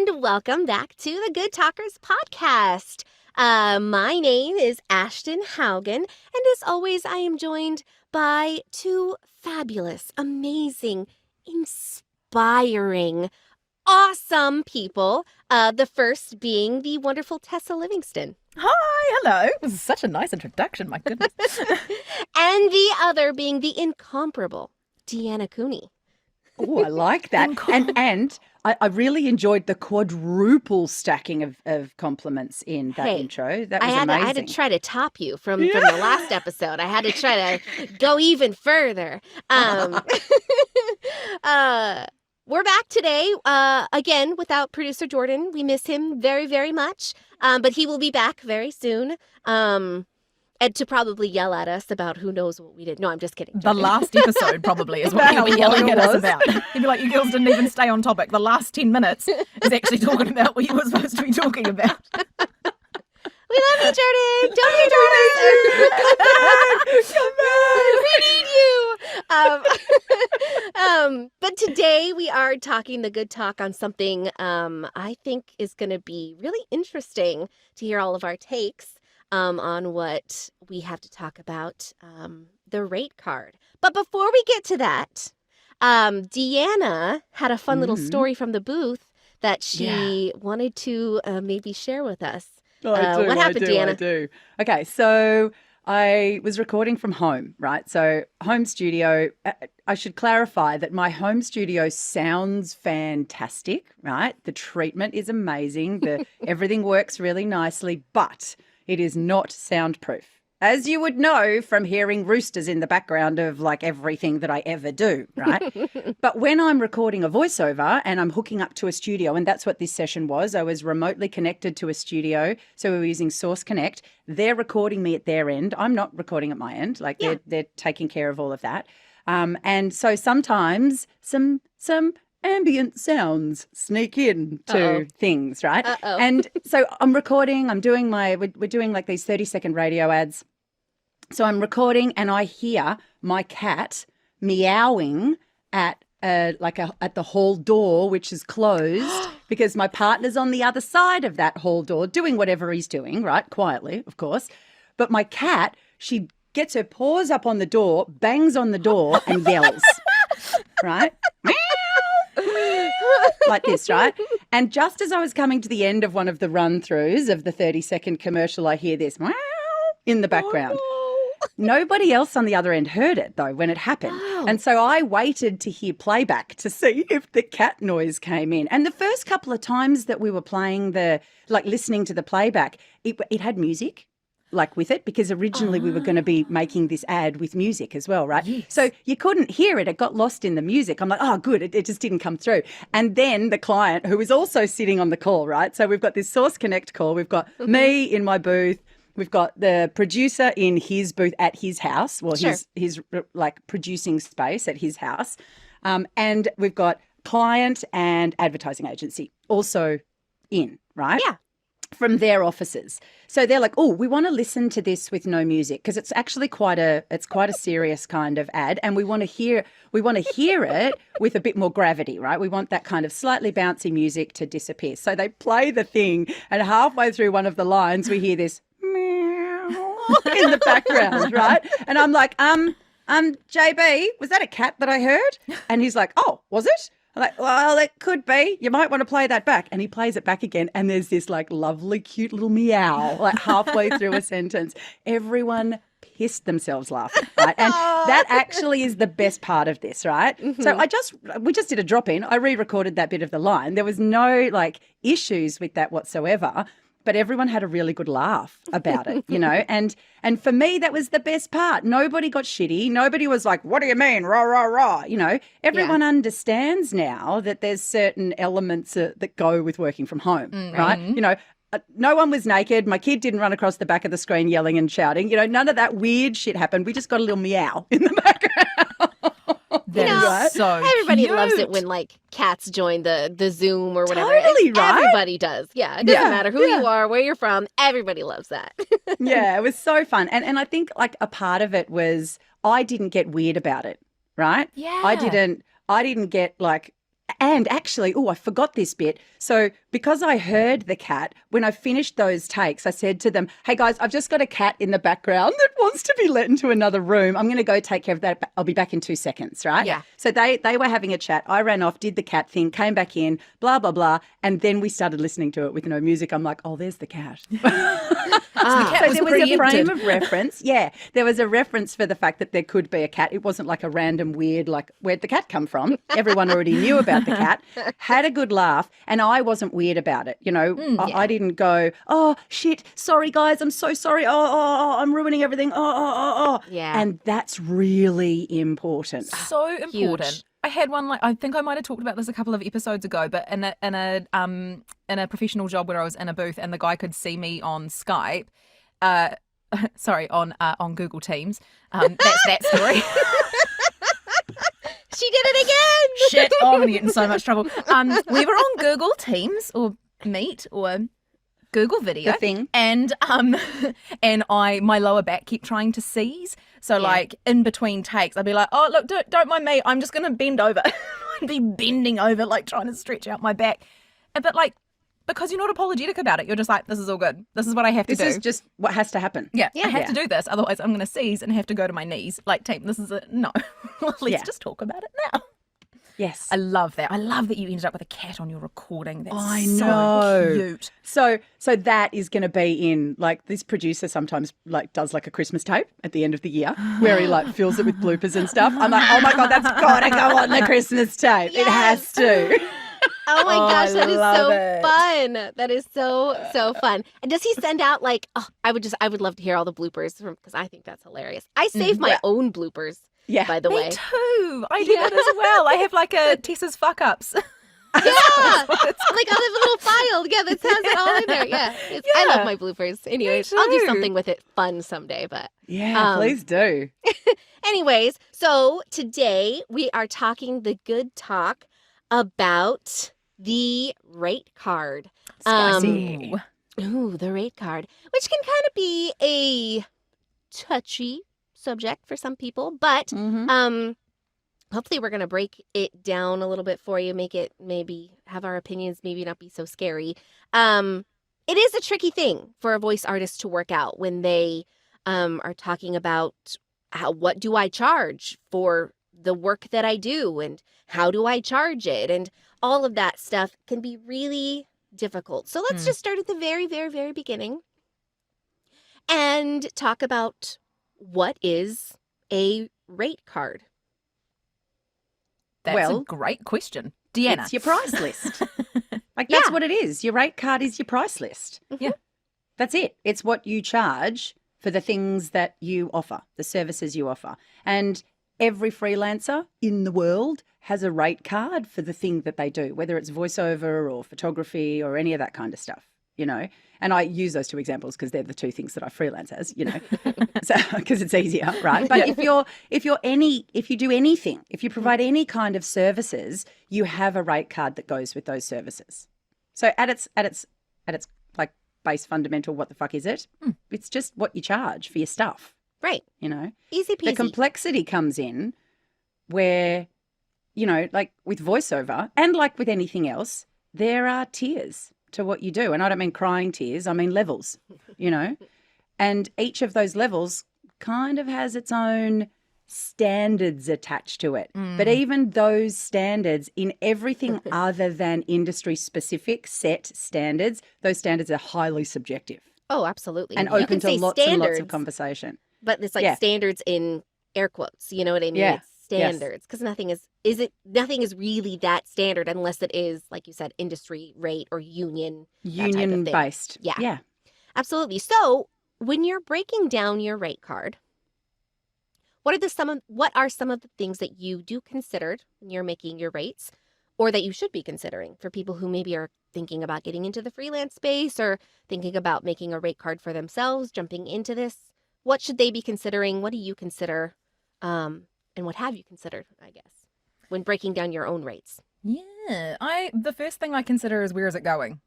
and welcome back to the Good Talkers podcast. My name is Ashton Haugen, and as always, I am joined by two fabulous, amazing, inspiring, awesome people. The first being the wonderful Tessa Livingston. Hi, hello. It was such a nice introduction, my goodness. And the other being the incomparable Deanna Cooney. Oh, I like that. And I really enjoyed the quadruple stacking of compliments in that intro. That was amazing. I had to try to top you from the last episode. I had to try to go even further. We're back today, again, without producer Jordan. We miss him very, very much, but he will be back very soon. And to probably yell at us about who knows what we did. No, I'm just kidding. The last episode probably is what he'll be yelling at us about. He'll be like, you girls didn't even stay on topic. The last 10 minutes is actually talking about what you were supposed to be talking about. We love you, Jordan. Don't you, Jordan? Come back. We need you. But today we are talking the good talk on something I think is going to be really interesting to hear all of our takes on what we have to talk about, the rate card. But before we get to that, Deanna had a fun little story from the booth that she wanted to maybe share with us. What happened, Deanna? I do. Okay, so I was recording from home, right? So home studio, I should clarify that my home studio sounds fantastic, right? The treatment is amazing. Everything works really nicely, but it is not soundproof, as you would know from hearing roosters in the background of like everything that I ever do, right? But when I'm recording a voiceover and I'm hooking up to a studio, and that's what this session was, I was remotely connected to a studio. So we were using Source Connect. They're recording me at their end. I'm not recording at my end. Like they're taking care of all of that. And so sometimes some ambient sounds sneak in to things, right? And so I'm recording, we're doing like these 30-second radio ads. So I'm recording and I hear my cat meowing at the hall door, which is closed because my partner's on the other side of that hall door doing whatever he's doing, right? Quietly, of course. But my cat, she gets her paws up on the door, bangs on the door and yells, right? Like this, right? And just as I was coming to the end of one of the run-throughs of the 30-second commercial, I hear this meow in the background. Oh, no. Nobody else on the other end heard it, though, when it happened. Wow. And so I waited to hear playback to see if the cat noise came in. And the first couple of times that we were playing listening to the playback, it had music. Like with it, because originally we were going to be making this ad with music as well, right? Yes. So you couldn't hear it. It got lost in the music. I'm like, oh, good. It just didn't come through. And then the client, who is also sitting on the call, right? So we've got this Source Connect call. We've got me in my booth. We've got the producer in his booth at his house. Well, his like producing space at his house. And we've got client and advertising agency also in, right? Yeah. From their offices. So they're like, oh, we want to listen to this with no music because it's actually quite a serious kind of ad, and we want to hear it with a bit more gravity, right? We want that kind of slightly bouncy music to disappear. So they play the thing, and halfway through one of the lines we hear this meow in the background, right? And I'm like, JB, was that a cat that I heard? And he's like, oh, was it? I'm like, well, it could be. You might want to play that back. And he plays it back again. And there's this like lovely, cute little meow like halfway through a sentence. Everyone pissed themselves laughing, right? And that actually is the best part of this, right? Mm-hmm. So we just did a drop in. I re-recorded that bit of the line. There was no like issues with that whatsoever. But everyone had a really good laugh about it, you know, and for me, that was the best part. Nobody got shitty. Nobody was like, what do you mean? Rah, rah, rah. You know, everyone understands now that there's certain elements that go with working from home, right? You know, no one was naked. My kid didn't run across the back of the screen yelling and shouting. You know, none of that weird shit happened. We just got a little meow in the background. That is so everybody cute. loves it when like cats join the Zoom or whatever. Totally, right? Everybody does. Yeah, it doesn't matter who you are, where you're from. Everybody loves that. Yeah, it was so fun. And I think like a part of it was I didn't get weird about it, right? Yeah. I didn't get like And actually, I forgot this bit. So because I heard the cat, when I finished those takes, I said to them, hey, guys, I've just got a cat in the background that wants to be let into another room. I'm going to go take care of that. I'll be back in 2 seconds, right? Yeah. So they were having a chat. I ran off, did the cat thing, came back in, blah, blah, blah. And then we started listening to it with no music. I'm like, oh, there's the cat. cat So was there was a frame preempted. of reference. Yeah, there was a reference for the fact that there could be a cat. It wasn't like a random weird, like, where'd the cat come from? Everyone already knew about the cat, had a good laugh, and I wasn't weird about it. I didn't go, oh, shit, sorry, guys, I'm so sorry. Oh, I'm ruining everything. Oh. Yeah. And that's really important. So important. Huge. I had one, like, I think I might have talked about this a couple of episodes ago, but in a professional job where I was in a booth and the guy could see me on Skype, on Google Teams. That's that story. She did it again. Shit, I'm gonna get in so much trouble. We were on Google Teams or Meet or Google Video, The thing. and my lower back kept trying to seize. So like in between takes, I'd be like, "Oh look, don't mind me. I'm just gonna bend over." I'd be bending over, like trying to stretch out my back, but like because you're not apologetic about it, you're just like, "This is all good. This is what I have to do. This is just what has to happen. I have to do this. Otherwise, I'm gonna seize and have to go to my knees. Like, team, this is a no. Let's just talk about it now." Yes. I love that. I love that you ended up with a cat on your recording. That's I so know. cute. So that is going to be in, like, this producer sometimes like does like a Christmas tape at the end of the year where he like fills it with bloopers and stuff. I'm like, oh my God, that's got to go on the Christmas tape. It has to. Oh my gosh, that is love so it. fun. That is so fun. And does he send out like, I would love to hear all the bloopers because I think that's hilarious. I save my own bloopers, Yeah. by the Me way. too. I do that as well. I have like a Tessa's fuck ups. Yeah, like on a little file. Yeah, that has it all in there. Yeah, I love Yeah. my bloopers. Anyways, I'll do too. something with it fun someday. But Yeah, please do. anyways, so today we are talking the good talk about the rate card. Spicy. Ooh, the rate card, which can kind of be a touchy subject for some people, but Mhm. hopefully we're going to break it down a little bit for you, make it maybe have our opinions maybe not be so scary. It is a tricky thing for a voice artist to work out when they are talking about what do I charge for the work that I do and how do I charge it, and all of that stuff can be really difficult. So let's just start at the very, very, very beginning and talk about what is a rate card. That's Well, a great question. Deanna. It's your price list. Like, that's what it is. Your rate card is your price list. Yeah. That's it. It's what you charge for the things that you offer, the services you offer. And every freelancer in the world has a rate card for the thing that they do, whether it's voiceover or photography or any of that kind of stuff, And I use those two examples because they're the two things that I freelance as, so because it's easier, right? But if you do anything, if you provide any kind of services, you have a rate card that goes with those services. So at its like base fundamental, what the fuck is it? It's just what you charge for your stuff, Right. Easy peasy. The complexity comes in where, like with voiceover and like with anything else, there are tiers to what you do. And I don't mean crying tears, I mean levels, And each of those levels kind of has its own standards attached to it. But even those standards, in everything other than industry specific set standards, those standards are highly subjective Oh, absolutely. and You open can to say lots and lots standards, of conversation. but it's like standards in air quotes. You know what I mean? Yeah. It's standards because nothing is really that standard unless it is, like you said, industry rate or union Union based. Yeah. Yeah. Absolutely. So when you're breaking down your rate card, what are some of the things that you do consider when you're making your rates, or that you should be considering for people who maybe are thinking about getting into the freelance space or thinking about making a rate card for themselves, jumping into this? What should they be considering? What do you consider? And what have you considered, I guess, when breaking down your own rates? Yeah. The first thing I consider is where is it going?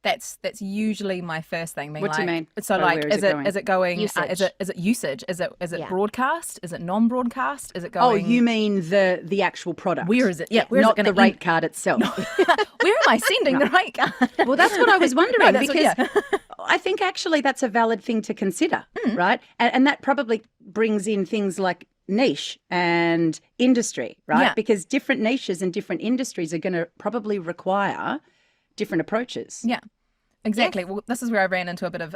That's usually my first thing. Being What do you mean? So By where is it going? is it going? Usage. Is it usage? Is it Yeah. broadcast? Is it non-broadcast? Is it Oh, going? you mean the actual product? Where is it? Yeah, where is not it the gonna rate card itself. Where am I sending the rate card? Well, that's what I was wondering that's what- because I think actually that's a valid thing to consider, right? And that probably brings in things like niche and industry, right? Yeah. Because different niches and different industries are going to probably require different approaches. Yeah, exactly. Yes. Well, this is where I ran into a bit of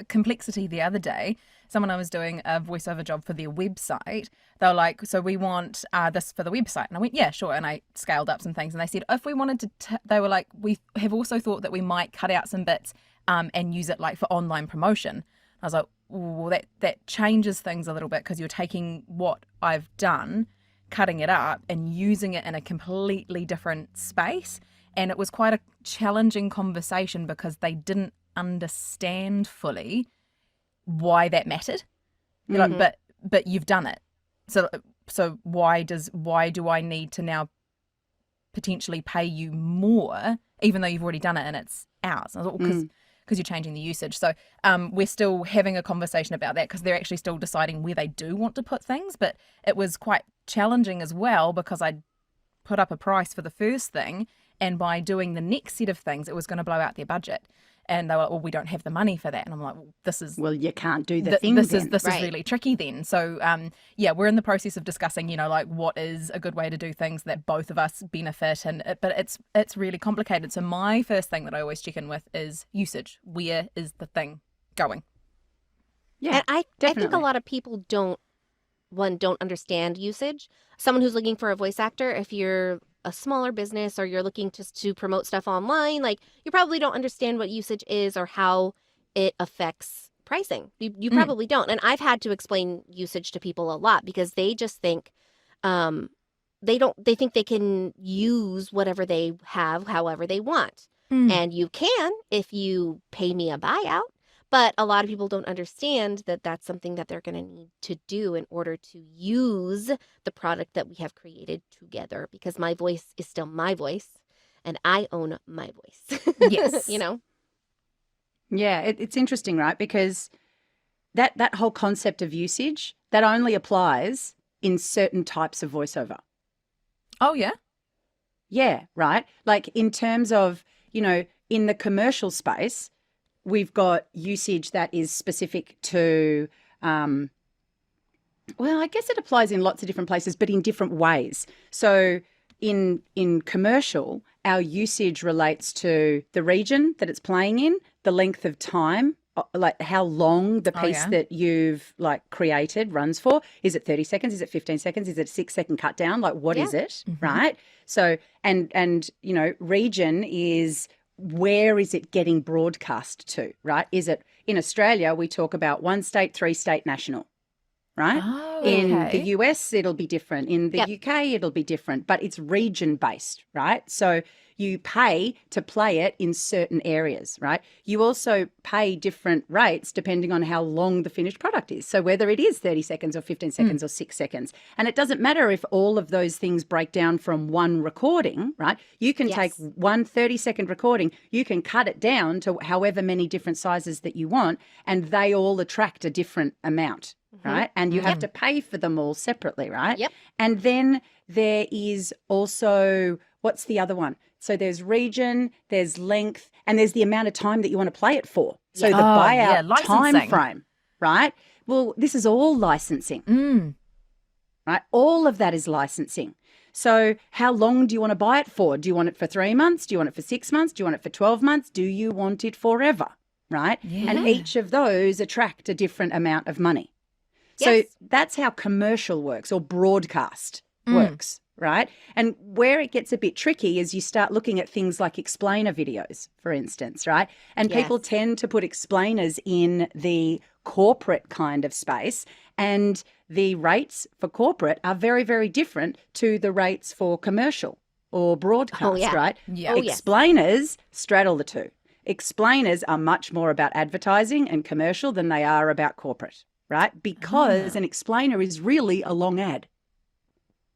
complexity the other day. Someone I was doing a voiceover job for their website, they were like, so we want this for the website. And I went, yeah, sure. And I scaled up some things. And they said, if we wanted to, they were like, we have also thought that we might cut out some bits and use it like for online promotion. I was like, well, that changes things a little bit because you're taking what I've done, cutting it up and using it in a completely different space. And it was quite a challenging conversation because they didn't understand fully why that mattered. You're like, but you've done it. So why do I need to now potentially pay you more, even though you've already done it and it's ours? I was like, because you're changing the usage. So we're still having a conversation about that because they're actually still deciding where they do want to put things. But it was quite challenging as well because I put up a price for the first thing, and by doing the next set of things, it was going to blow out their budget. And they were like, well, we don't have the money for that. And I'm like, well, this is... Well, you can't do the thing This then. is Right. really tricky then. So, yeah, we're in the process of discussing, like what is a good way to do things that both of us benefit. But it's really complicated. So my first thing that I always check in with is usage. Where is the thing going? Yeah, And I think definitely. a lot of people don't understand usage. Someone who's looking for a voice actor, if you're a smaller business or you're looking just to promote stuff online, like you probably don't understand what usage is or how it affects pricing. You probably don't. And I've had to explain usage to people a lot because they just think they think they can use whatever they have however they want. And you can if you pay me a buyout. But a lot of people don't understand that that's something that they're going to need to do in order to use the product that we have created together, because my voice is still my voice and I own my voice. Yes. Yeah, it's interesting, right? Because that whole concept of usage, that only applies in certain types of voiceover. Oh, yeah? Yeah, right? Like in terms of, in the commercial space, we've got usage that is specific to, well, I guess it applies in lots of different places, but in different ways. So in commercial, our usage relates to the region that it's playing in, the length of time, like how long the piece that you've like created runs for. Is it 30 seconds? Is it 15 seconds? Is it a 6-second cut down? Like what is it, right? So, and region is... where is it getting broadcast to, right? Is it in Australia, we talk about 1 state, 3 state national, right? Oh, In okay. the US, it'll be different. In the UK, it'll be different, but it's region based, right? So you pay to play it in certain areas, right? You also pay different rates depending on how long the finished product is. So whether it is 30 seconds or 15 seconds or 6 seconds. And it doesn't matter if all of those things break down from one recording, right? You can take one 30-second recording, you can cut it down to however many different sizes that you want, and they all attract a different amount, right? And you have to pay for them all separately, right? Yep. And then there is also, what's the other one? So there's region, there's length, and there's the amount of time that you want to play it for. So the buyout time licensing. frame, right? Well, this is all licensing, right? All of that is licensing. So how long do you want to buy it for? Do you want it for 3 months? Do you want it for 6 months? Do you want it for 12 months? Do you want it forever, right? Yeah. And each of those attract a different amount of money. So Yes. that's how commercial works or broadcast works, right? And where it gets a bit tricky is you start looking at things like explainer videos, for instance, right? And people Yes. tend to put explainers in the corporate kind of space, and the rates for corporate are very, very different to the rates for commercial or broadcast, right? Yeah. Oh, yes. Explainers straddle the two. Explainers are much more about advertising and commercial than they are about corporate, right? Because an explainer is really a long ad.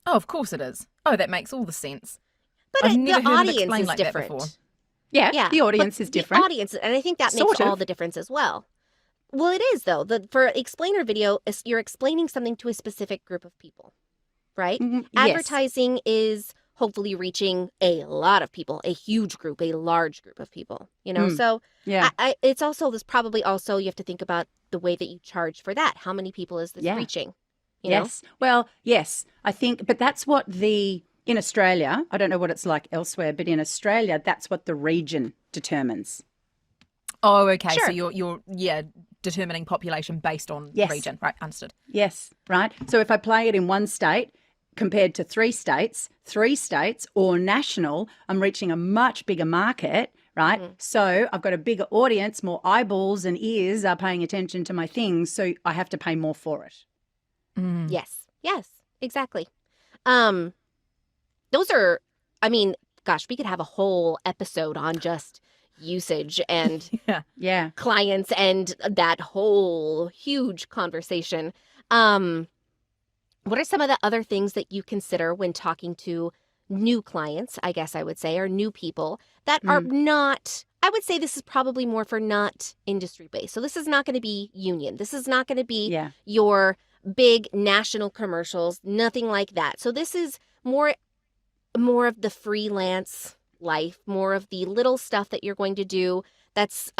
Oh, of course it is. Oh, that makes all the sense. But I've the never heard it audience explained is like that different. before. Yeah, Yeah, the audience but is different. The audience, and I think that makes Sort of. all the difference as well. Well, it is though. For explainer video, you're explaining something to a specific group of people, right? Yes. Advertising is hopefully reaching a lot of people, a huge group, a large group of people. So Yeah. it's also this probably also you have to think about the way that you charge for that. How many people is this Yeah. reaching? Yes. Well, yes, I think, but that's what in Australia, I don't know what it's like elsewhere, but in Australia, that's what the region determines. Oh, okay. Sure. So you're determining population based on Yes. region. Right, understood. Yes, right. So if I play it in one state compared to three states, or national, I'm reaching a much bigger market, right? So I've got a bigger audience, more eyeballs and ears are paying attention to my things, so I have to pay more for it. Yes, exactly. Those are, I mean, gosh, we could have a whole episode on just usage and Yeah. clients and that whole huge conversation. What are some of the other things that you consider when talking to new clients, I guess I would say, or new people that are not, I would say this is probably more for not industry based. So this is not going to be union. This is not going to be your big national commercials, nothing like that. So this is more of the freelance life, more of the little stuff that you're going to do that's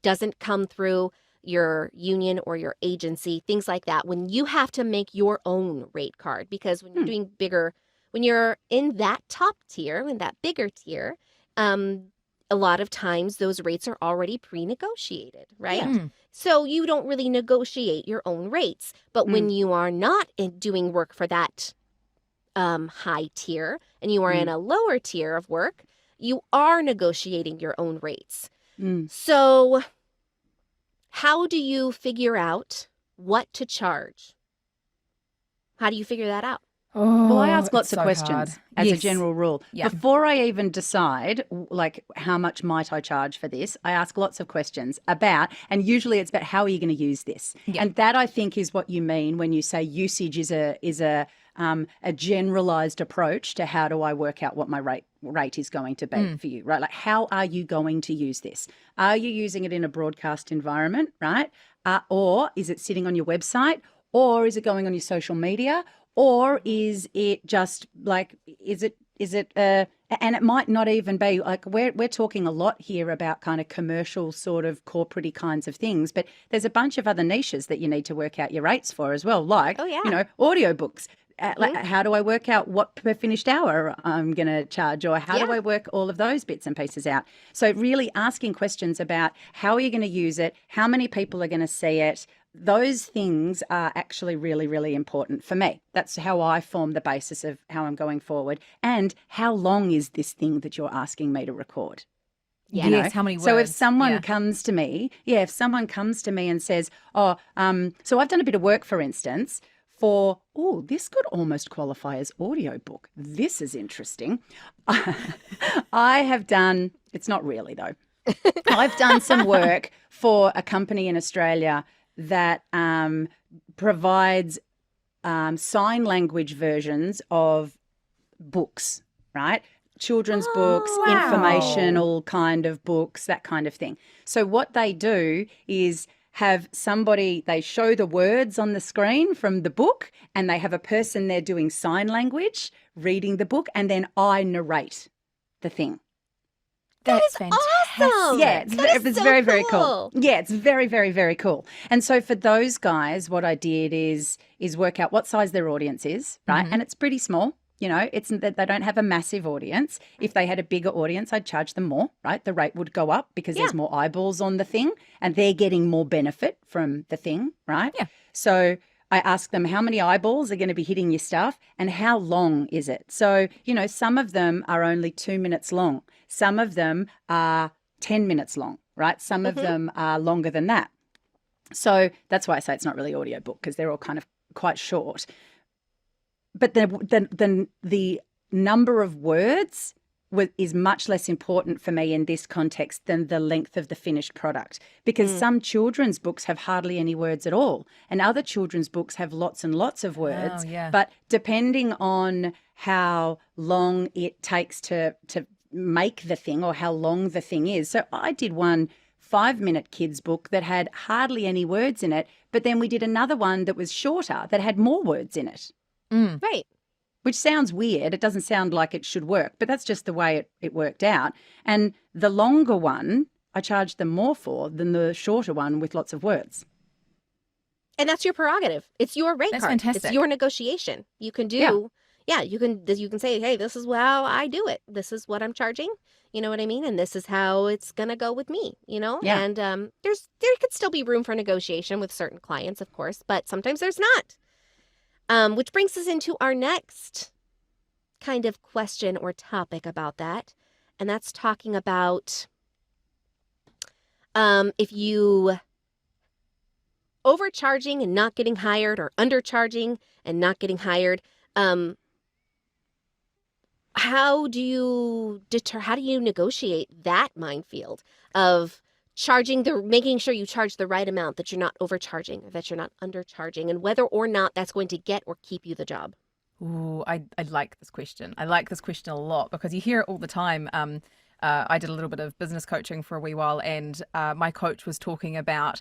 doesn't come through your union or your agency, things like that. When you have to make your own rate card, because when you're doing bigger, when you're in that top tier, in that bigger tier, a lot of times those rates are already pre-negotiated, right? Yeah. So you don't really negotiate your own rates. But when you are not doing work for that high tier and you are in a lower tier of work, you are negotiating your own rates. So how do you figure out what to charge? How do you figure that out? Well, I ask it's lots of so questions hard. as a Yes. general rule. Yeah. Before I even decide, like, how much might I charge for this, I ask lots of questions about, and usually it's about how are you going to use this? Yeah. And that, I think, is what you mean when you say usage is a generalized approach to how do I work out what my rate is going to be for you, right? Like, how are you going to use this? Are you using it in a broadcast environment, right? Or is it sitting on your website? Or is it going on your social media? Or is it just like, and it might not even be like, we're talking a lot here about kind of commercial sort of corporate-y kinds of things, but there's a bunch of other niches that you need to work out your rates for as well, like, audiobooks. Like, how do I work out what per finished hour I'm going to charge, or how do I work all of those bits and pieces out? So really asking questions about how are you going to use it, how many people are going to see it. Those things are actually really, really important for me. That's how I form the basis of how I'm going forward. And how long is this thing that you're asking me to record? Yeah. Yes, how many words? So if someone comes to me, and says, so I've done a bit of work, for instance, for, this could almost qualify as audiobook. This is interesting. I have done, it's not really though. I've done some work for a company in Australia that provides sign language versions of books, right? Children's books, wow. informational kind of books, that kind of thing. So what they do is have somebody, they show the words on the screen from the book, and they have a person there doing sign language, reading the book, and then I narrate the thing. That's awesome. Yeah, it's very, very cool. cool. Yeah, it's very, very, very cool. And so for those guys, what I did is work out what size their audience is, right? And it's pretty small. It's that they don't have a massive audience. If they had a bigger audience, I'd charge them more, right? The rate would go up because there's more eyeballs on the thing and they're getting more benefit from the thing, right? Yeah. So I ask them how many eyeballs are going to be hitting your stuff and how long is it? So, some of them are only 2 minutes long. Some of them are 10 minutes long, right? Some of them are longer than that. So that's why I say it's not really audiobook, because they're all kind of quite short. But then the number of words is much less important for me in this context than the length of the finished product, because some children's books have hardly any words at all, and other children's books have lots and lots of words. Oh, yeah. But depending on how long it takes to make the thing or how long the thing is. So I did one 5-minute kids book that had hardly any words in it, but then we did another one that was shorter that had more words in it. Right. Which sounds weird. It doesn't sound like it should work, but that's just the way it worked out. And the longer one, I charged them more for than the shorter one with lots of words. And that's your prerogative. It's your rate That's card. fantastic. It's your negotiation. You can do, you can say, hey, this is how I do it. This is what I'm charging. You know what I mean? And this is how it's going to go with me, you know? Yeah. And there could still be room for negotiation with certain clients, of course, but sometimes there's not. Which brings us into our next kind of question or topic about that. And that's talking about if you overcharging and not getting hired or undercharging and not getting hired, how do you negotiate that minefield of making sure you charge the right amount, that you're not overcharging or that you're not undercharging, and whether or not that's going to get or keep you the job? Ooh, I like this question. I like this question a lot because you hear it all the time. I did a little bit of business coaching for a wee while, and my coach was talking about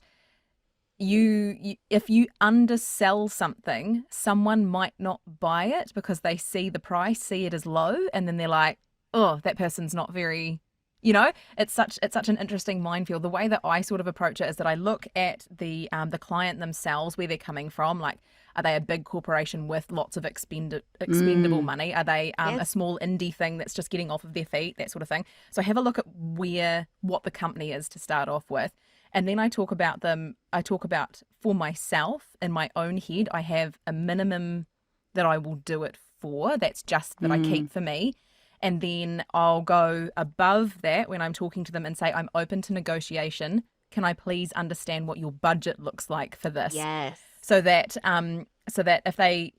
if you undersell something, someone might not buy it because they see the price, see it as low, and then they're like, oh, that person's not very, it's such an interesting minefield. The way that I sort of approach it is that I look at the client themselves, where they're coming from. Like, are they a big corporation with lots of expendable money? Are they a small indie thing that's just getting off of their feet, that sort of thing? So have a look at what the company is to start off with. And then I talk about for myself in my own head, I have a minimum that I will do it for. That's just that I keep for me. And then I'll go above that when I'm talking to them and say, I'm open to negotiation. Can I please understand what your budget looks like for this? Yes. So that if they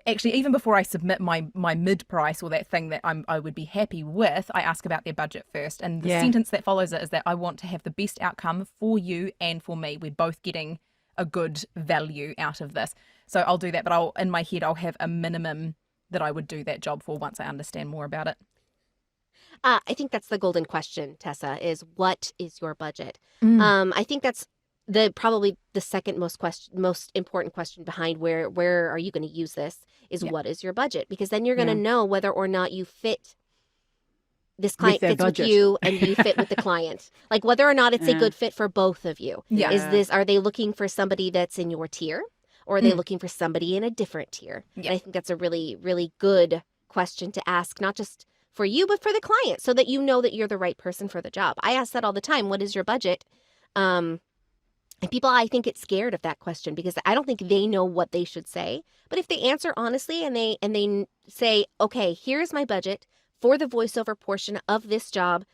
actually, even before I submit my mid price or that thing that I would be happy with, I ask about their budget first. And the sentence that follows it is that I want to have the best outcome for you and for me. We're both getting a good value out of this. So I'll do that, but in my head I'll have a minimum that I would do that job for once I understand more about it. I think that's the golden question, Tessa, is what is your budget? I think that's probably the second most important question behind where are you going to use this is what is your budget? Because then you're going to know whether or not you fit, this client fits with you and you fit with the client. Like whether or not it's a good fit for both of you. Yeah. Are they looking for somebody that's in your tier, or are they looking for somebody in a different tier? Yeah. And I think that's a really, really good question to ask, not just for you, but for the client, so that you know that you're the right person for the job. I ask that all the time. What is your budget? And people, I think, get scared of that question because I don't think they know what they should say. But if they answer honestly and they say, okay, here's my budget for the voiceover portion of this job,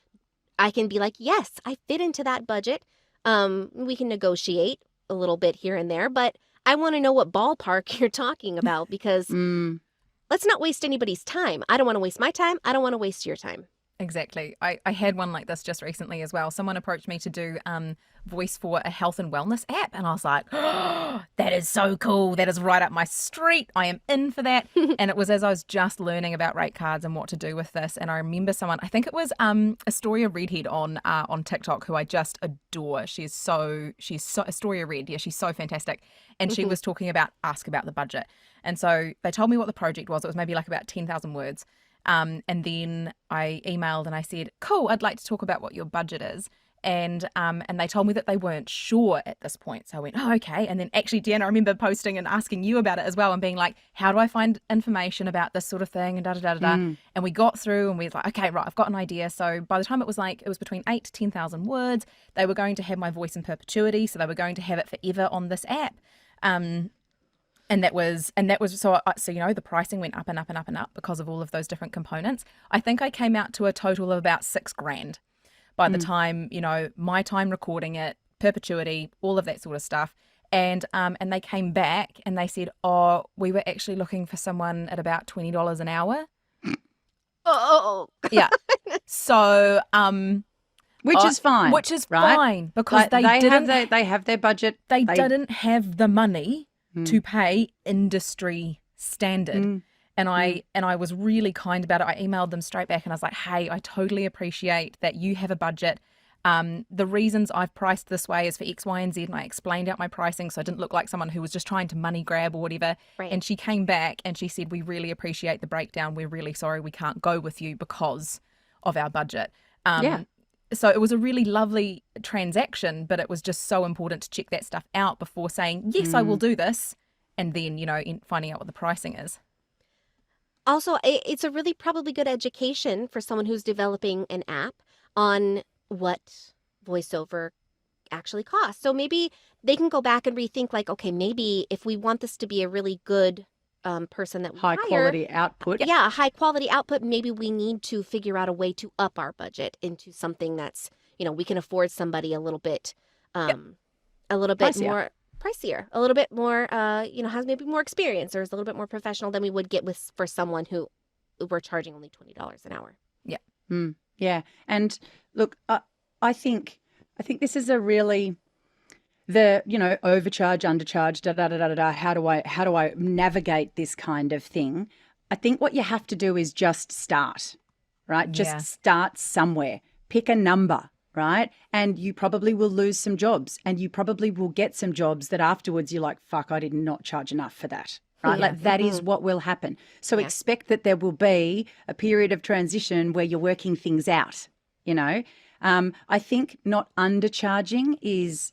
I can be like, yes, I fit into that budget. We can negotiate a little bit here and there, but I want to know what ballpark you're talking about because let's not waste anybody's time. I don't want to waste my time. I don't want to waste your time. Exactly. I had one like this just recently as well. Someone approached me to do voice for a health and wellness app. And I was like, oh, that is so cool. That is right up my street. I am in for that. And it was as I was just learning about rate cards and what to do with this. And I remember someone, I think it was Astoria Redhead on TikTok, who I just adore. She's Astoria Red. Yeah, she's so fantastic. And she was talking about ask about the budget. And so they told me what the project was. It was maybe like about 10,000 words. And then I emailed and I said, cool, I'd like to talk about what your budget is. And they told me that they weren't sure at this point. So I went, oh, okay. And then actually, Deanna, I remember posting and asking you about it as well and being like, how do I find information about this sort of thing and da-da-da-da-da. And we got through and we was like, okay, right, I've got an idea. So by the time it was between 8 to 10,000 words, they were going to have my voice in perpetuity. So they were going to have it forever on this app. And that was so the pricing went up and up and up and up because of all of those different components. I think I came out to a total of about $6,000 by the time, my time recording it, perpetuity, all of that sort of stuff. And they came back and they said, oh, we were actually looking for someone at about $20 an hour. Oh, yeah. So, which is fine. Which is right? fine because they have their budget. They didn't have the money to pay industry standard. And I was really kind about it. I emailed them straight back and I was like, hey, I totally appreciate that you have a budget. The reasons I've priced this way is for X, Y, and Z. And I explained out my pricing so I didn't look like someone who was just trying to money grab or whatever. Right. And she came back and she said, we really appreciate the breakdown. We're really sorry we can't go with you because of our budget. Yeah. So it was a really lovely transaction, but it was just so important to check that stuff out before saying, yes, I will do this. And then, finding out what the pricing is. Also, it's a really probably good education for someone who's developing an app on what voiceover actually costs. So maybe they can go back and rethink like, okay, maybe if we want this to be a really good person that we High hire, quality output. yeah, a high quality output, maybe we need to figure out a way to up our budget into something that's, we can afford somebody a little bit Pricier. more pricier, a little bit more, has maybe more experience or is a little bit more professional than we would get for someone who we're charging only $20 an hour. Yeah. Yeah. And look, I think this is a really overcharge, undercharge, da da da da da da. How do I navigate this kind of thing? I think what you have to do is just start, right? Just start somewhere. Pick a number, right? And you probably will lose some jobs and you probably will get some jobs that afterwards you're like, fuck, I did not charge enough for that. Right. Yeah. Like that is what will happen. So expect that there will be a period of transition where you're working things out, I think not undercharging is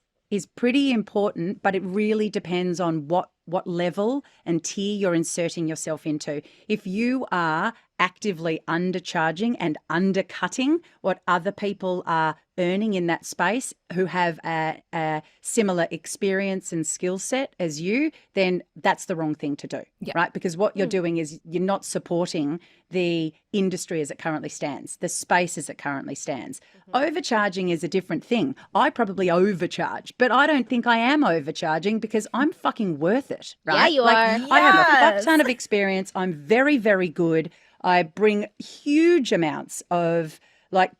pretty important, but it really depends on what level and tier you're inserting yourself into. If you are actively undercharging and undercutting what other people are earning in that space who have a similar experience and skill set as you, then that's the wrong thing to do, right? Because what you're doing is you're not supporting the industry as it currently stands, the space as it currently stands. Overcharging is a different thing. I probably overcharge, but I don't think I am overcharging because I'm fucking worth it, right? Yeah, you are. I have a fuck ton of experience. I'm very, very good. I bring huge amounts of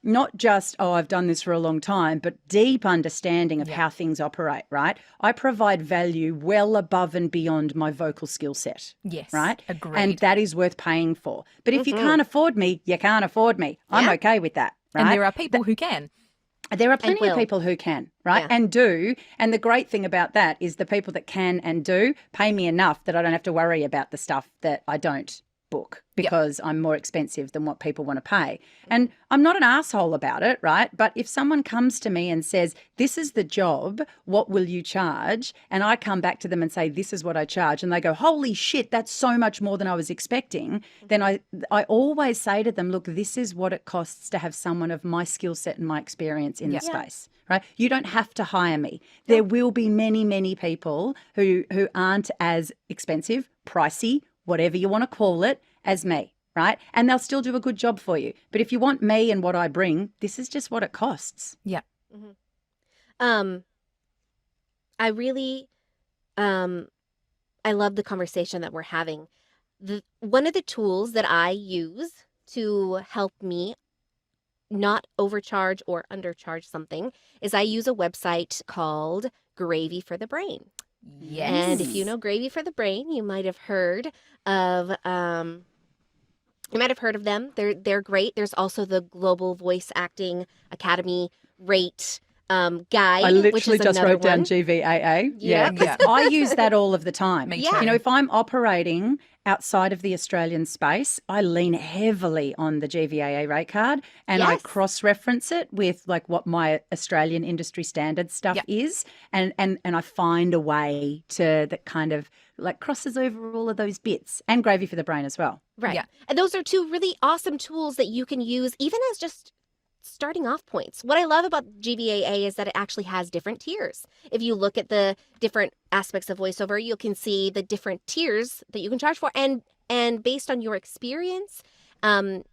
not just, I've done this for a long time, but deep understanding of how things operate, right? I provide value well above and beyond my vocal skill set. Yes. Right? Agreed. And that is worth paying for. But if you can't afford me, you can't afford me. I'm okay with that, right? And there are people who can. There are plenty of people who can, right? Yeah. And do. And the great thing about that is the people that can and do pay me enough that I don't have to worry about the stuff that I don't book because I'm more expensive than what people want to pay. And I'm not an asshole about it, right? But if someone comes to me and says, this is the job, what will you charge? And I come back to them and say, this is what I charge. And they go, holy shit, that's so much more than I was expecting. Then I always say to them, look, this is what it costs to have someone of my skill set and my experience in the space. Right? You don't have to hire me. There will be many, many people who aren't as expensive, pricey, whatever you want to call it, as me, right? And they'll still do a good job for you. But if you want me and what I bring, this is just what it costs. Yeah. I really, I love the conversation that we're having. One of the tools that I use to help me not overcharge or undercharge something is I use a website called Gravy for the Brain. Yes. And if you know Gravy for the Brain, you might have heard of them. They're great. There's also the Global Voice Acting Academy rate guide. I which literally is just another wrote down one. GVAA. Yep. Because I use that all of the time. Me Yeah. too. If I'm operating outside of the Australian space, I lean heavily on the GVAA rate card and I Yes. cross-reference it with what my Australian industry standard stuff is. And I find a way that kind of crosses over all of those bits, and Gravy for the Brain as well. Right. Yeah. And those are two really awesome tools that you can use even as just starting off points. What I love about GVAA is that it actually has different tiers. If you look at the different aspects of voiceover, you can see the different tiers that you can charge for. And based on your experience and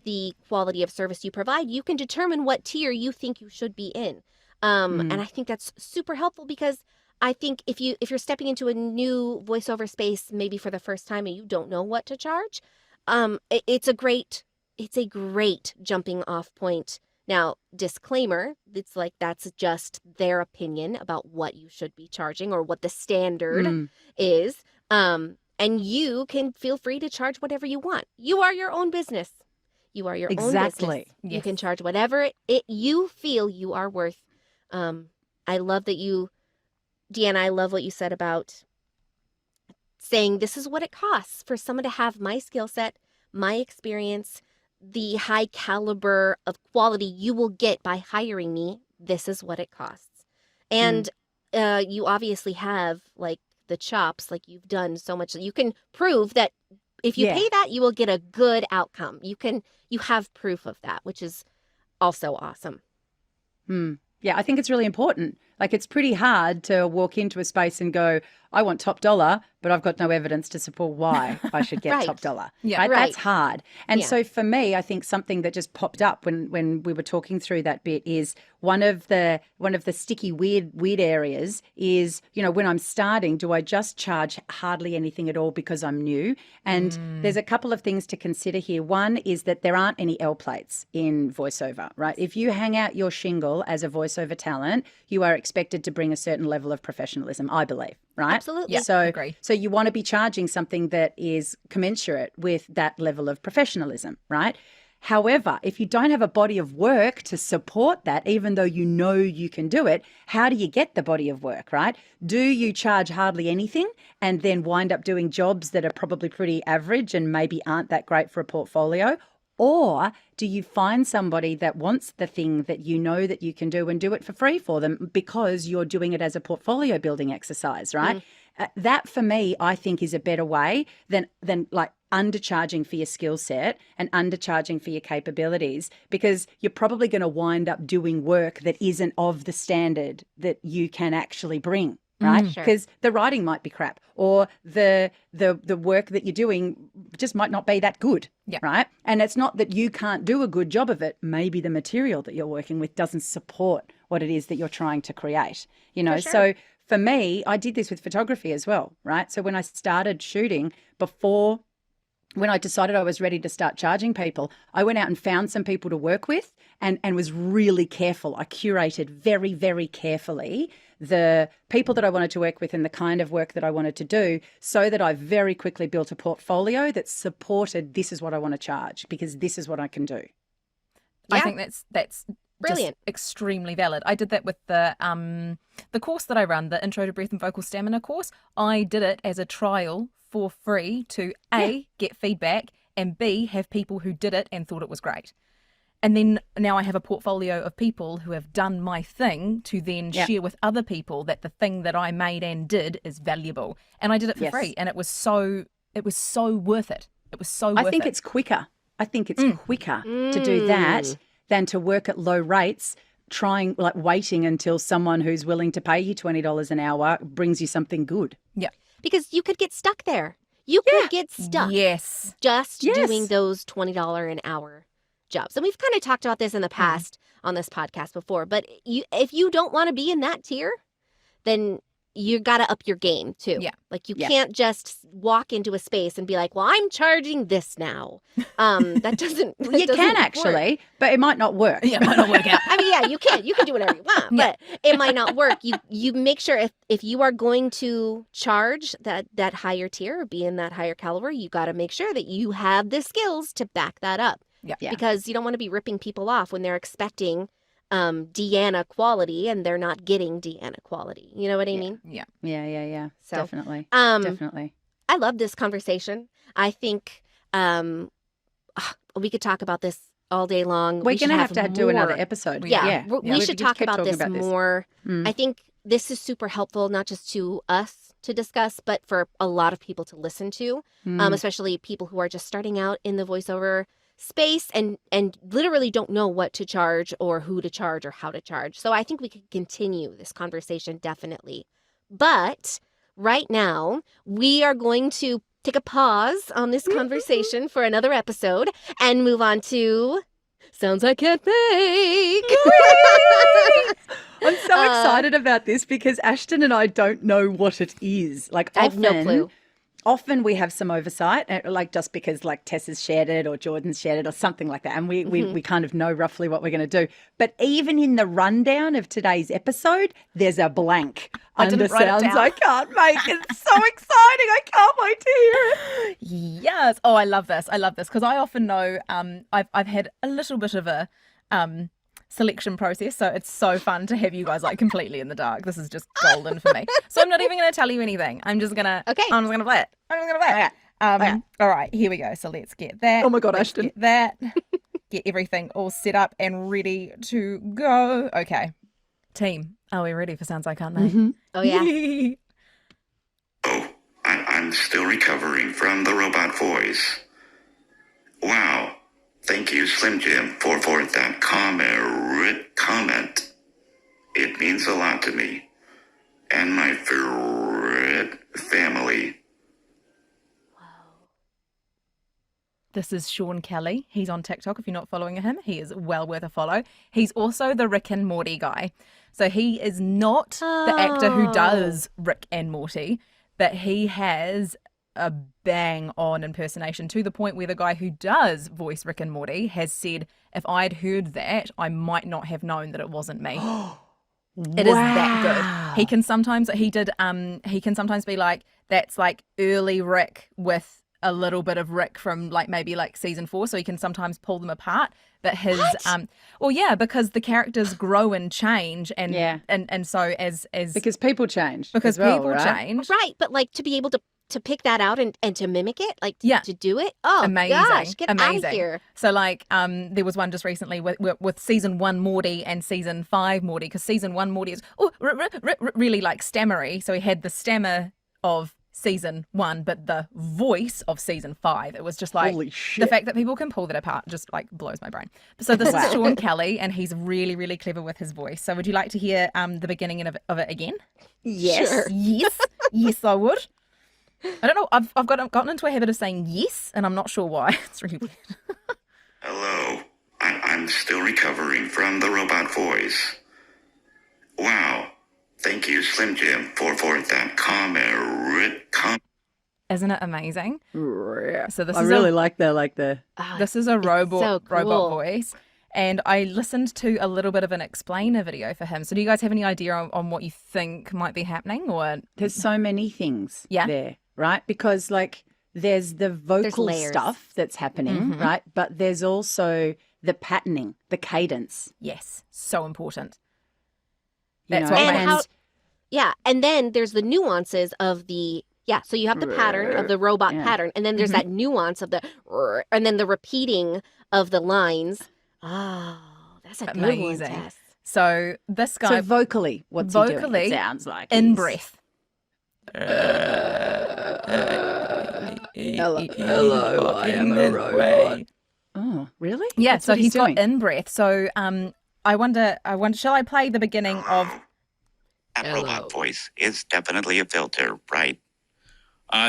the quality of service you provide, you can determine what tier you think you should be in. And I think that's super helpful because I think if you're stepping into a new voiceover space, maybe for the first time and you don't know what to charge, it's a great jumping off point. Now, disclaimer, it's that's just their opinion about what you should be charging or what the standard is. And and you can feel free to charge whatever you want. You are your own business. You are your own Exactly. business. You Yes. can charge whatever you feel you are worth. I love that Deanna, I love what you said about saying this is what it costs for someone to have my skill set, my experience, the high caliber of quality you will get by hiring me. This is what it costs. And you obviously have like the chops, like you've done so much. You can prove that if you pay that, you will get a good outcome. You have proof of that, which is also awesome. Yeah, I think it's really important. Like, it's pretty hard to walk into a space and go, I want top dollar, but I've got no evidence to support why I should get Right. top dollar. Yeah. Right? Right. That's hard. And Yeah. so for me, I think something that just popped up when we were talking through that bit is one of the sticky weird areas is, when I'm starting, do I just charge hardly anything at all because I'm new? And there's a couple of things to consider here. One is that there aren't any L plates in voiceover, right? If you hang out your shingle as a voiceover talent, you are expected to bring a certain level of professionalism, I believe, right? Absolutely. So, agree. so you want to be charging something that is commensurate with that level of professionalism, right? However, if you don't have a body of work to support that, even though you know you can do it, how do you get the body of work, right? Do you charge hardly anything and then wind up doing jobs that are probably pretty average and maybe aren't that great for a portfolio? Or do you find somebody that wants the thing that you know that you can do and do it for free for them because you're doing it as a portfolio building exercise, right? That for me, I think is a better way than like undercharging for your skill set and undercharging for your capabilities, because you're probably going to wind up doing work that isn't of the standard that you can actually bring. Right, Sure. because the writing might be crap, or the work that you're doing just might not be that good. Yeah. Right, and it's not that you can't do a good job of it. Maybe the material that you're working with doesn't support what it is that you're trying to create. sure. So for me, I did this with photography as well. Right, so when I started shooting, when I decided I was ready to start charging people, I went out and found some people to work with and was really careful. I curated very, very carefully the people that I wanted to work with and the kind of work that I wanted to do, so that I very quickly built a portfolio that supported this is what I want to charge because this is what I can do. I Yeah. think that's Brilliant. just extremely valid. I did that with the course that I run, the Intro to Breath and Vocal Stamina course. I did it as a trial for free to A, get feedback, and B, have people who did it and thought it was great. And then now I have a portfolio of people who have done my thing to then share with other people that the thing that I made and did is valuable. And I did it for free, and it was so worth it. It was so worth it. I think it's quicker. I think it's quicker to do that than to work at low rates, waiting until someone who's willing to pay you $20 an hour brings you something good. Yeah. Because you could get stuck there. You could get stuck Yes. just Yes. doing those $20 an hour jobs. And we've kind of talked about this in the past on this podcast before, but if you don't want to be in that tier, then you got to up your game too. Yeah. Like you can't just walk into a space and be like, well, I'm charging this now. That doesn't, that You doesn't can work. actually, but it might not work. Yeah, it might not work out. I mean, yeah, you can do whatever you want, but it might not work. You make sure if you are going to charge that higher tier or be in that higher caliber, you got to make sure that you have the skills to back that up. Yeah. Because you don't want to be ripping people off when they're expecting Deanna quality and they're not getting Deanna quality. You know what I mean? Yeah. Yeah. So, Definitely. Definitely. I love this conversation. I think we could talk about this all day long. We're going to have to do another more. episode. Yeah, We we should just talk keep about talking this more. I think this is super helpful, not just to us to discuss, but for a lot of people to listen to, especially people who are just starting out in the voiceover space and literally don't know what to charge or who to charge or how to charge. So I think we could continue this conversation definitely. But right now, we are going to take a pause on this conversation for another episode and move on to Sounds I Can't Make. I'm so excited about this because Ashton and I don't know what it is. Like, I have no often clue. often we have some oversight, like just because like Tess has shared it or Jordan's shared it or something like that. And we kind of know roughly what we're going to do. But even in the rundown of today's episode, there's a blank under Sounds I Can't Make. It's so exciting. I can't wait to hear it. Yes. Oh, I love this. I love this because I often know I've had a little bit of a selection process, so it's so fun to have you guys like completely in the dark. This is just golden for me. So I'm not even going to tell you anything. I'm just going to play it. I'm just going to play it. Okay. All right, here we go. So let's get that. Oh my God, let's Ashton. Get that. Get everything all set up and ready to go. Okay. Team, are we ready for Sounds I Can't Make? Mm-hmm. Oh, yeah. Oh, I'm still recovering from the robot voice. Wow. Thank you, Slim Jim, for that comment. It means a lot to me and my family. This is Sean Kelly. He's on TikTok. If you're not following him, he is well worth a follow. He's also the Rick and Morty guy. So he is not the actor who does Rick and Morty, but he has a bang on impersonation to the point where the guy who does voice Rick and Morty has said, if I'd heard that, I might not have known that it wasn't me. It is that good. He can sometimes be like, that's like early Rick with a little bit of Rick from like maybe like season 4, so he can sometimes pull them apart. But his well, yeah, because the characters grow and change, and so as because people change, because people change, right? But like to be able to pick that out and to mimic it, like to do it. Oh, amazing, gosh, get out of here. So like there was one just recently with season 1 Morty and season 5 Morty, because season 1 Morty is really like stammery, so he had the stammer of season 1 but the voice of season 5. It was just like, holy shit, the fact that people can pull that apart just like blows my brain. So this is Sean Kelly, and he's really, really clever with his voice. So would you like to hear the beginning of it again? Yes. Sure. Yes I would. I don't know, I've gotten into a habit of saying yes, and I'm not sure why. It's really weird. Hello. I'm still recovering from the robot voice. Wow. Thank you, Slim Jim, for that comment. Isn't it amazing? So this I is really like the this is a robot cool. voice, and I listened to a little bit of an explainer video for him. So do you guys have any idea on what you think might be happening? Or there's so many things Yeah. there, right? Because like there's the vocal layers. stuff that's happening, right? But there's also the patterning, the cadence. yes, so important. You That's know, what And makes and then there's the nuances of the so you have the pattern of the robot pattern, and then there's that nuance of the and then the repeating of the lines. Oh, that's a good one, amazing. Tess. So this guy so vocally, what's he doing? vocally It sounds like in he's- breath. Hello, I am a robot. Oh, really? Yeah, That's so what he's doing. got in breath. So I wonder, shall I play the beginning of That robot voice is definitely a filter, right?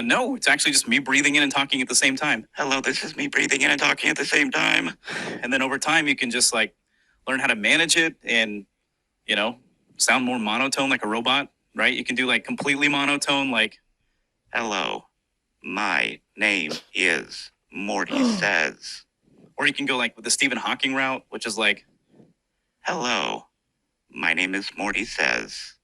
No, it's actually just me breathing in and talking at the same time. Hello, this is me breathing in and talking at the same time. And then over time, you can just like learn how to manage it and, sound more monotone like a robot, right? You can do like completely monotone, like, Hello, my name is Morty Says. or you can go like with the Stephen Hawking route, which is like, Hello, my name is Morty Says.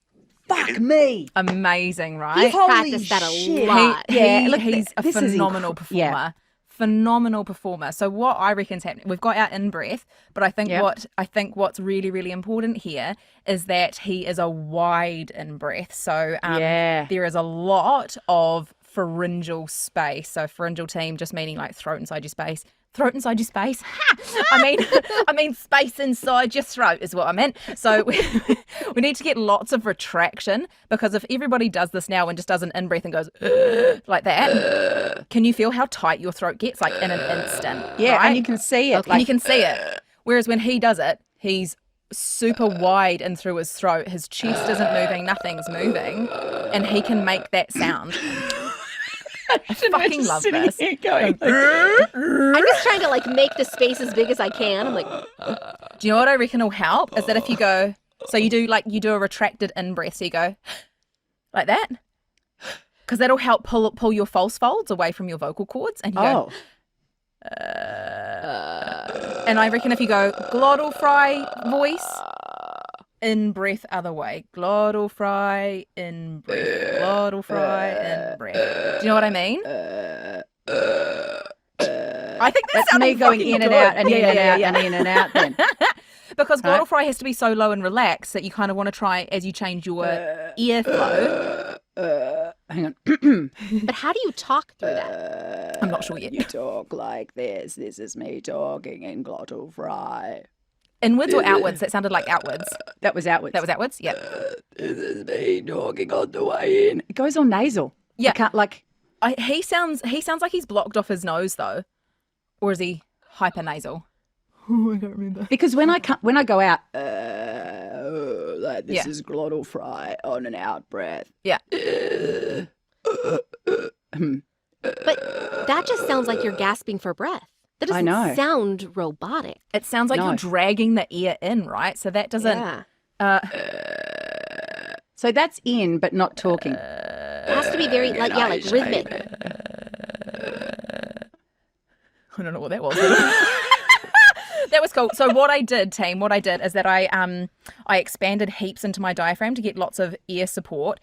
Fuck me. amazing, right? He's Holy practiced that a shit. lot. He's a this is phenomenal performer. yeah. Phenomenal performer. So what I reckon's happening, we've got our in breath, but I think Yep. what's really, really important here is that he is a wide in breath. So there is a lot of pharyngeal space. So pharyngeal team just meaning like throat inside your space. Throat inside your space. Ha! I mean space inside your throat is what I meant. So we need to get lots of retraction, because if everybody does this now and just does an in breath and goes like that, can you feel how tight your throat gets like in an instant? Yeah, right? and you can see it. And you can see it. Whereas when he does it, he's super wide in through his throat. His chest isn't moving, nothing's moving, and he can make that sound. I fucking love this. Going, I'm just trying to like make the space as big as I can. I'm like, Do you know what I reckon will help? Is that if you go, so you do a retracted in breath, so you go like that. because that'll help pull your false folds away from your vocal cords. And you go, and I reckon if you go glottal fry voice, in breath other way, glottal fry in breath, glottal fry in breath. Do you know what I mean? I think that's me going in and out and in and out and in and out then. Because glottal fry has to be so low and relaxed that you kind of want to try as you change your ear flow. Hang on. But how do you talk through that? I'm not sure yet. You talk like this. This is me talking in glottal fry. Inwards or outwards? That sounded like outwards. That was outwards. That was outwards? Yeah. This is me talking on the way in. It goes on nasal. Yeah. I can't like... He sounds like he's blocked off his nose though. Or is he hypernasal? Oh, I can't remember. Because when I go out, like this is glottal fry on an out breath. Yeah. But that just sounds like you're gasping for breath. That doesn't sound robotic. It sounds like you're dragging the ear in, right? So that doesn't... So that's in, but not talking. It has to be very, like rhythmic. I don't know what that was. That was cool. So what I did is that I expanded heaps into my diaphragm to get lots of ear support,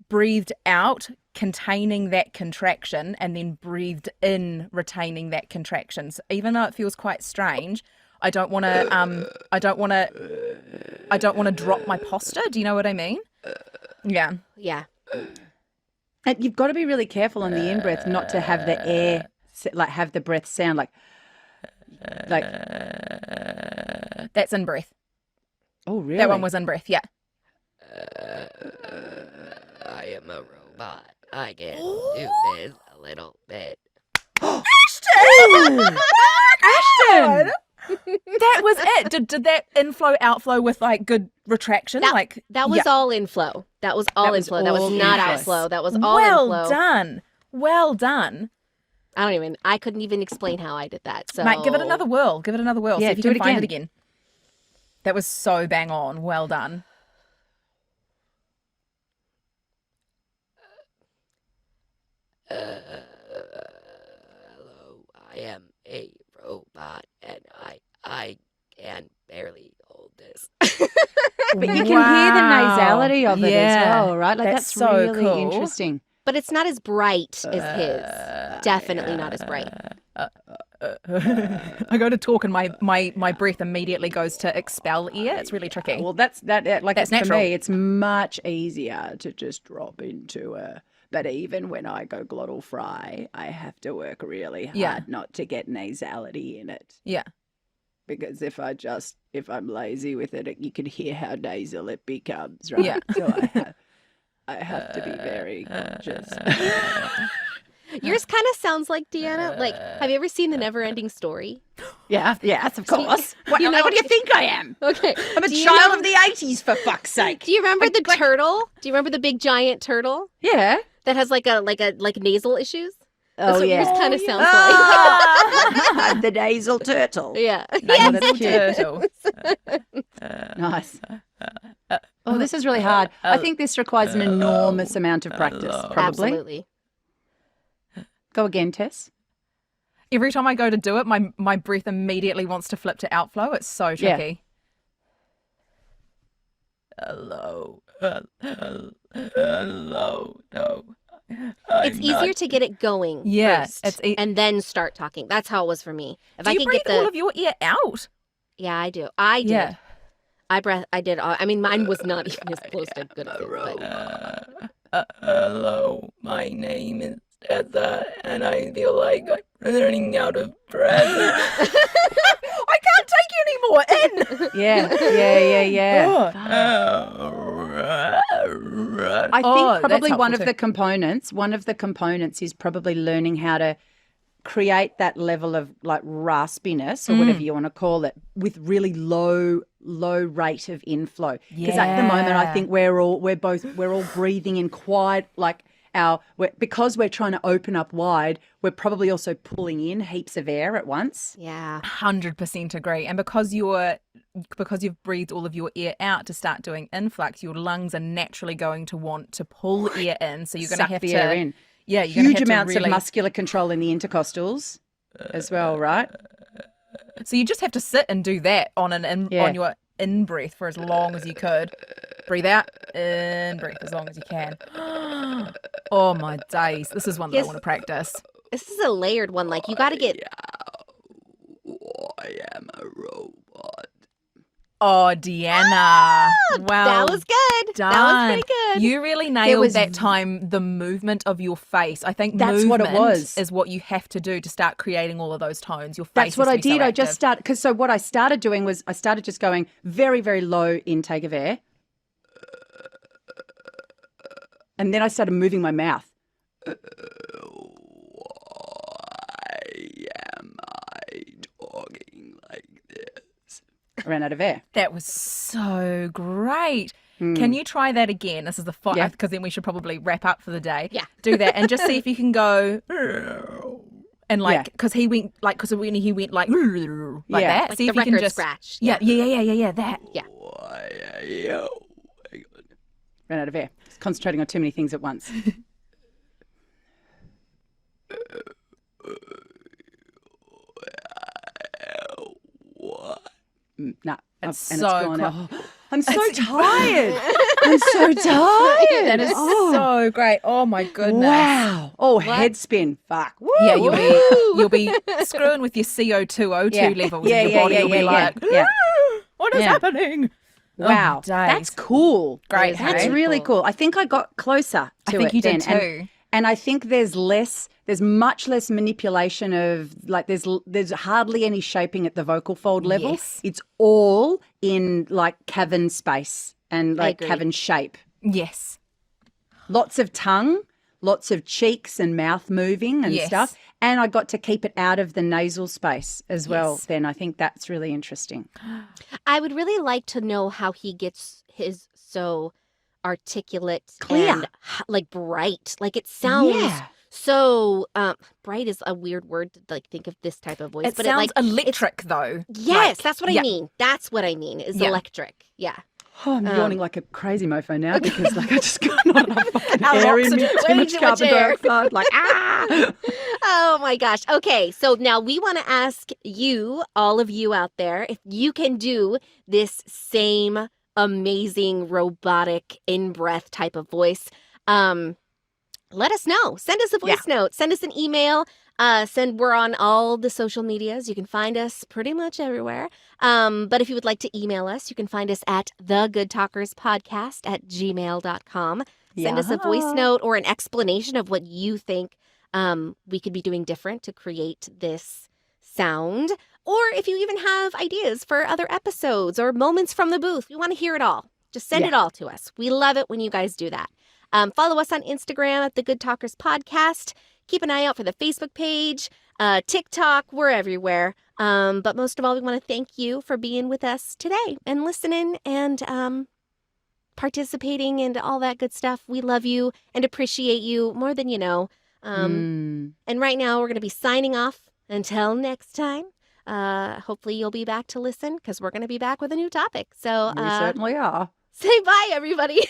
breathed out, containing that contraction, and then breathed in, retaining that contraction. So even though it feels quite strange, I don't want to drop my posture. Do you know what I mean? Yeah. Yeah. And you've got to be really careful on the in-breath not to have the air, like have the breath sound like. That's in breath. Oh, really? That one was in breath, yeah. I am a robot. I can do this a little bit. Ashton! Ashton! That was it. Did that inflow, outflow with like good retraction? That was all inflow. That was all inflow. That was not outflow. That was all well inflow. Done. Well done. I couldn't even explain how I did that. So Mate, give it another whirl. Give it another whirl. Yeah, see if you do can it find again. it again. That was so bang on. Well done. Hello, I am a robot and I can barely hold this. But you can hear the nasality of it as well, right? Like That's that's so really cool. interesting. But it's not as bright as his. Definitely not as bright. I go to talk and my breath immediately goes to expel ear. It's really tricky. Well, that's That's for natural. me, it's much easier to just drop into a. But even when I go glottal fry, I have to work really hard not to get nasality in it. Yeah. Because if I'm lazy with it, you can hear how nasal it becomes, right? Yeah. So I have to be very conscious. Yours kind of sounds like Deanna. Like, have you ever seen The Never-Ending Story? Yes, of course. What do you think I am? Okay. I'm a child of the 80s, for fuck's sake. Do you remember the turtle? Do you remember the big giant turtle Yeah. that has like nasal issues? That's Oh, what yeah. yours kind of sounds I'm the nasal turtle. like. Yeah. Nasal turtle. Turtle. Nice. Oh, this is really hard. I think this requires an enormous amount of practice, probably. Absolutely. Go again, Tess. Every time I go to do it, my breath immediately wants to flip to outflow. It's so tricky. Hello. Hello. No. It's easier to get it going Yes, first and then start talking. That's how it was for me. If Do I you could breathe get the all of your ear out? Yeah, I do. I did. Yeah. I did. I mean, mine was not even as close to good as it. But Hello, my name is Tessa, and I feel like I'm running out of breath. I can't take you anymore. In. Yeah. I think probably that's one of helpful the components is probably learning how to create that level of like raspiness or whatever you want to call it with really low rate of inflow. Because at the moment I think we're all breathing in quite like because we're trying to open up wide, we're probably also pulling in heaps of air at once. Yeah. 100% agree. And because you've breathed all of your air out to start doing influx, your lungs are naturally going to want to pull air in. So you're going to Suck have the to air in. Yeah, you're gonna huge have to amounts really, of muscular control in the intercostals as well, right? So you just have to sit and do that on on your in breath for as long as you could. Breathe out, in breath as long as you can. Oh my days. This is one that I Yes. want to practice. This is a layered one. Like, you got to get. I am a robot. Oh, Deanna. Wow. That was good. Done. That was pretty good. You really nailed was- that time the movement of your face. I think That's what it was. is what you have to do to start creating all of those tones. Your face That's what has I to be so did. I just active. started because what I started doing was I started just going very, very low intake of air. And then I started moving my mouth. Why am I talking like this? I ran out of air. That was so great. Can you try that again? This is the final, Yeah. because then we should probably wrap up for the day. Yeah. Do that and just see if you can go and Yeah. because he went because when he went like Yeah. that. Like See the if you can record just scratch. Yeah, that. Yeah. Why are you? Ran out of air. Just concentrating on too many things at once. Nah, It's and so it's gone. clo- I'm so tired. I'm so tired. That is so great. Oh my goodness. Wow. Oh, head spin. Fuck. Woo. Yeah, you'll be screwing with your CO2, O2 Yeah. levels Yeah, in your yeah, body. yeah, You'll be yeah, like, yeah. what is Yeah. happening? Wow. Oh, That's days. cool. Great, That's hey? really cool. I think I got closer I to think it you did then. too. And I think there's much less manipulation of like there's hardly any shaping at the vocal fold level. Yes. It's all in like cavern space and like agree. cavern shape. Yes. Lots of tongue, lots of cheeks and mouth moving and Yes. stuff. And I got to keep it out of the nasal space as well. Yes. Then I think that's really interesting. I would really like to know how he gets his so articulate Clear. and like bright. Like, it sounds Yeah. so bright is a weird word to like think of this type of voice, It but sounds it like electric though. yes, Like, that's what I yeah. mean. That's what I mean is Yeah. electric. Yeah. Oh, I'm yawning like a crazy mofo now because like I just got not enough fucking Our air in oxygen- me, way too much too much carbon air. dioxide. Like Oh my gosh. Okay, so now we want to ask you, all of you out there, if you can do this same amazing robotic in-breath type of voice. Let us know. Send us a voice note. Send us an email. We're on all the social medias. You can find us pretty much everywhere. But if you would like to email us, you can find us at thegoodtalkerspodcast@gmail.com. Send us a voice Yeah. note or an explanation of what you think we could be doing different to create this sound. Or if you even have ideas for other episodes or moments from the booth, we want to hear it all. Just send it all to us. We love it when you guys do that. Follow us on Instagram at The Good Talkers Podcast. Keep an eye out for the Facebook page, TikTok. We're everywhere. But most of all, we want to thank you for being with us today and listening and participating and all that good stuff. We love you and appreciate you more than you know. And right now, we're going to be signing off. Until next time. Hopefully you'll be back to listen because we're going to be back with a new topic. So We certainly are. say bye, everybody.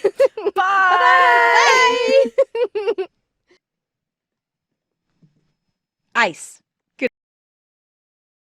Bye. Bye. Ice.